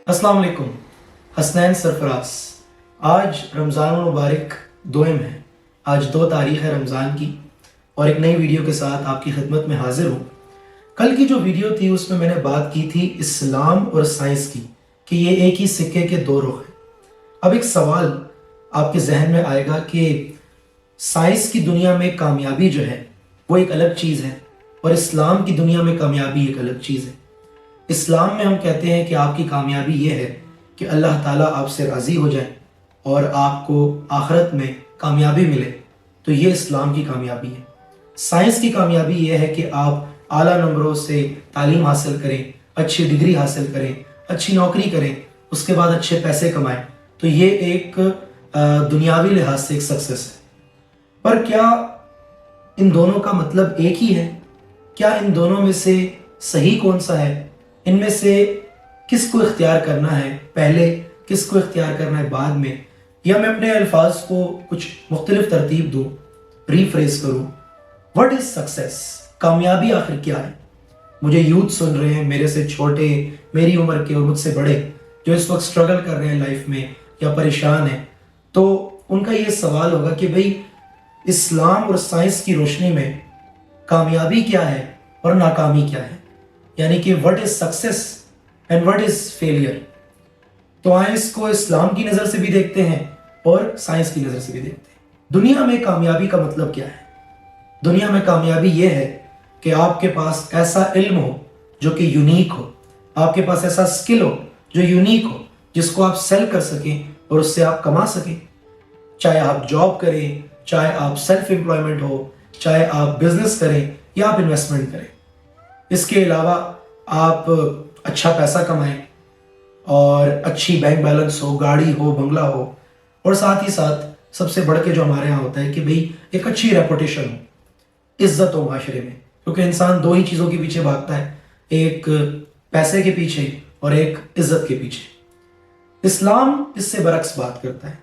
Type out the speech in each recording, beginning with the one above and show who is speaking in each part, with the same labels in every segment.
Speaker 1: अस्सलाम वालेकुम। हसनैन सरफराज। आज रमज़ान मुबारक दोएम है। आज 2 तारीख़ है रमज़ान की और एक नई वीडियो के साथ आपकी खिदमत में हाजिर हूँ। कल की जो वीडियो थी उसमें मैंने बात की थी इस्लाम और साइंस की कि ये एक ही सिक्के के दो रुख हैं। अब एक सवाल आपके जहन में आएगा कि साइंस की दुनिया में कामयाबी जो है वो एक अलग चीज़ है और इस्लाम की दुनिया में कामयाबी एक अलग चीज़ है। इस्लाम में हम कहते हैं कि आपकी कामयाबी ये है कि अल्लाह ताला आपसे राज़ी हो जाए और आपको आखिरत में कामयाबी मिले, तो ये इस्लाम की कामयाबी है। साइंस की कामयाबी ये है कि आप आला नंबरों से तालीम हासिल करें, अच्छी डिग्री हासिल करें, अच्छी नौकरी करें, उसके बाद अच्छे पैसे कमाएं, तो ये एक दुनियावी लिहाज से एक सक्सेस है। पर क्या इन दोनों का मतलब एक ही है? क्या इन दोनों में से सही कौन सा है? इनमें से किसको इख्तियार करना है पहले, किसको इख्तियार करना है बाद में? या मैं अपने अल्फाज को कुछ मुख्तलिफ तरतीब दूँ, रीफ्रेज करूँ। What is success? कामयाबी आखिर क्या है? मुझे यूथ सुन रहे हैं, मेरे से छोटे, मेरी उम्र के और मुझसे बड़े, जो इस वक्त स्ट्रगल कर रहे हैं लाइफ में या परेशान हैं, तो उनका ये सवाल होगा कि भाई इस्लाम और साइंस की रोशनी में कामयाबी क्या है और नाकामी क्या है, यानी कि what is success and what is failure. तो आए इसको इस्लाम की नज़र से भी देखते हैं और साइंस की नज़र से भी देखते हैं। दुनिया में कामयाबी का मतलब क्या है? दुनिया में कामयाबी यह है कि आपके पास ऐसा इल्म हो जो कि यूनिक हो, आपके पास ऐसा स्किल हो जो यूनिक हो, जिसको आप सेल कर सकें और उससे आप कमा सकें। चाहे आप जॉब करें, चाहे आप सेल्फ एम्प्लॉयमेंट हो, चाहे आप बिजनेस करें या आप इन्वेस्टमेंट करें। इसके अलावा आप अच्छा पैसा कमाएं और अच्छी बैंक बैलेंस हो, गाड़ी हो, बंगला हो, और साथ ही साथ सबसे बढ़ के जो हमारे यहाँ होता है कि भाई एक अच्छी रेपुटेशन हो, इज्जत हो माशरे में, क्योंकि इंसान दो ही चीज़ों के पीछे भागता है, एक पैसे के पीछे और एक इज्जत के पीछे। इस्लाम इससे बरक्स बात करता है।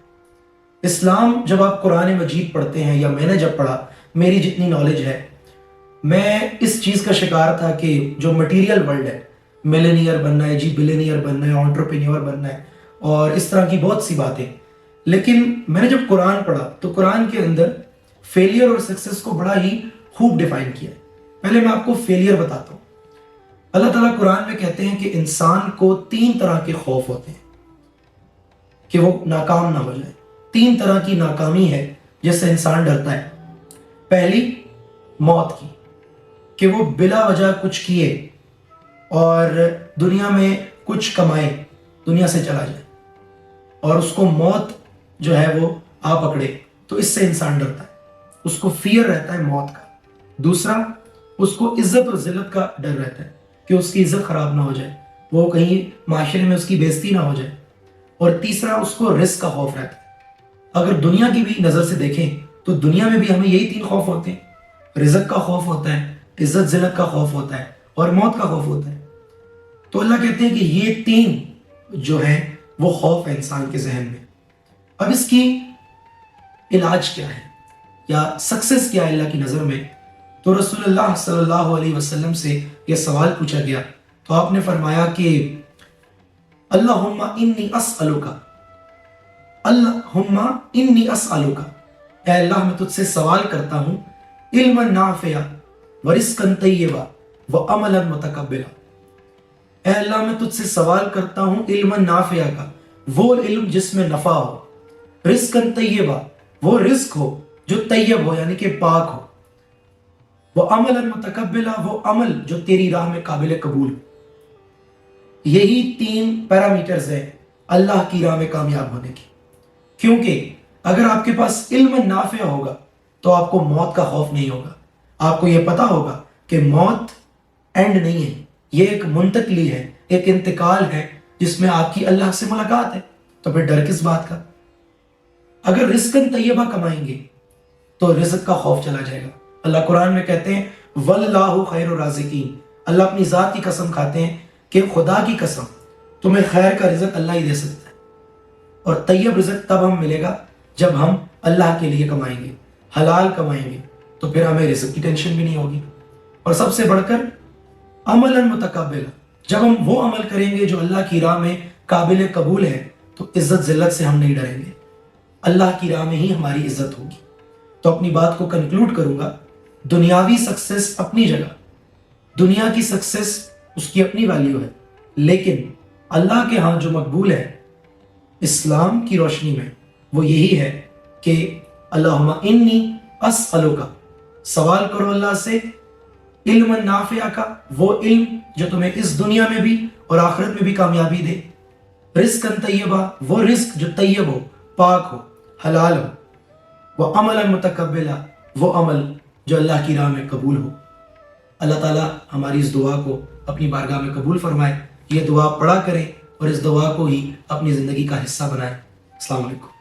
Speaker 1: इस्लाम, जब आप कुरान मजीद पढ़ते हैं या मैंने जब पढ़ा, मेरी जितनी नॉलेज है, मैं इस चीज़ का शिकार था कि जो मटेरियल वर्ल्ड है, मिलेनियर बनना है जी, बिलियनियर बनना है, एंटरप्रेन्योर बनना है और इस तरह की बहुत सी बातें, लेकिन मैंने जब कुरान पढ़ा तो कुरान के अंदर फेलियर और सक्सेस को बड़ा ही खूब डिफाइन किया है। पहले मैं आपको फेलियर बताता हूँ। अल्लाह ताला कुरान में कहते हैं कि इंसान को 3 तरह के खौफ होते हैं कि वो नाकाम ना हो जाए। 3 तरह की नाकामी है जिससे इंसान डरता है। पहली, मौत की, कि वो बिला वजह कुछ किए और दुनिया में कुछ कमाए, दुनिया से चला जाए और उसको मौत जो है वो आ पकड़े, तो इससे इंसान डरता है, उसको फियर रहता है मौत का। दूसरा, उसको इज्जत और जिल्लत का डर रहता है कि उसकी इज्जत खराब ना हो जाए, वो कहीं माशरे में उसकी बेइज्जती ना हो जाए। और तीसरा, उसको रिस्क का खौफ रहता है। अगर दुनिया की भी नज़र से देखें तो दुनिया में भी हमें यही 3 खौफ होते हैं। रिज़्क का खौफ होता है, इज्जत जिल्लत का खौफ होता है और मौत का खौफ होता है। तो अल्लाह कहते हैं कि ये 3 जो है वो खौफ है इंसान के जहन में। अब इसकी इलाज क्या है या सक्सेस क्या है अल्लाह की नज़र में? तो रसूलुल्लाह सल्लल्लाहु अलैहि वसल्लम से यह सवाल पूछा गया तो आपने फरमाया कि अल्लाहुम्मा इन्नी अस्अलुका, अल्लाहुम्मा इन्नी अस्अलुका, ऐ अल्लाह मैं तुझसे सवाल करता हूँ, इल्मन नाफिया व रिज़्क़न तय्यबा व अमलन मुतकब्बिला। ऐ अल्लाह मैं तुझसे सवाल करता हूँ इल्मन नाफिया का, वो इल्म जिसमें नफा हो, रिज़्क़न तय्यबा, वो रिज़्क हो जो तय्यब हो यानी कि पाक हो, वो अमलन मुतकब्बिला, वो अमल जो तेरी राह में काबिल कबूल। यही 3 पैरामीटर्स है अल्लाह की राह में कामयाब होने की। क्योंकि अगर आपके पास इल्म नाफिया होगा तो आपको मौत का खौफ नहीं होगा। आपको यह पता होगा कि मौत एंड नहीं है, ये एक मुंतकली है, एक इंतकाल है जिसमें आपकी अल्लाह से मुलाकात है। तो फिर डर किस बात का? अगर रिज़्क़न तय्यबा कमाएंगे तो रिज़्क का खौफ चला जाएगा। अल्लाह कुरान में कहते हैं वल्लाहु खैरुर राज़िकीन, अल्लाह अपनी ज़ात की कसम खाते हैं कि खुदा की कसम तुम्हें खैर का रिज़्क अल्लाह ही दे सकता है। और तय्यब रिज़्क तब हम मिलेगा जब हम अल्लाह के लिए कमाएंगे, हलाल कमाएंगे, तो फिर हमें रिज़्क की टेंशन भी नहीं होगी। और सबसे बढ़कर अमलन मुतकब्बिला, जब हम वो अमल करेंगे जो अल्लाह की राह में قابل قبول ہے تو عزت ذلت سے ہم نہیں ڈریں گے، اللہ کی راہ میں ہی ہماری عزت ہوگی۔ تو اپنی بات کو کنکلوڈ کروں گا، دنیاوی سکسیس اپنی جگہ، دنیا کی سکسیس اس کی اپنی ویلیو ہے، لیکن اللہ کے ہاں جو مقبول ہے اسلام کی روشنی میں وہ یہی ہے کہ اللہم انی اسألک، سوال کرو اللہ سے علم نافع کا، وہ علم جو تمہیں اس دنیا میں بھی اور آخرت میں بھی کامیابی دے، رزق طیبہ، وہ رزق جو طیب ہو، پاک ہو، حلال ہو، وہ عمل متقبلہ، وہ عمل جو اللہ کی راہ میں قبول ہو۔ اللہ تعالیٰ ہماری اس دعا کو اپنی بارگاہ میں قبول فرمائے، یہ دعا پڑھا کریں اور اس دعا کو ہی اپنی زندگی کا حصہ بنائیں۔ السلام علیکم۔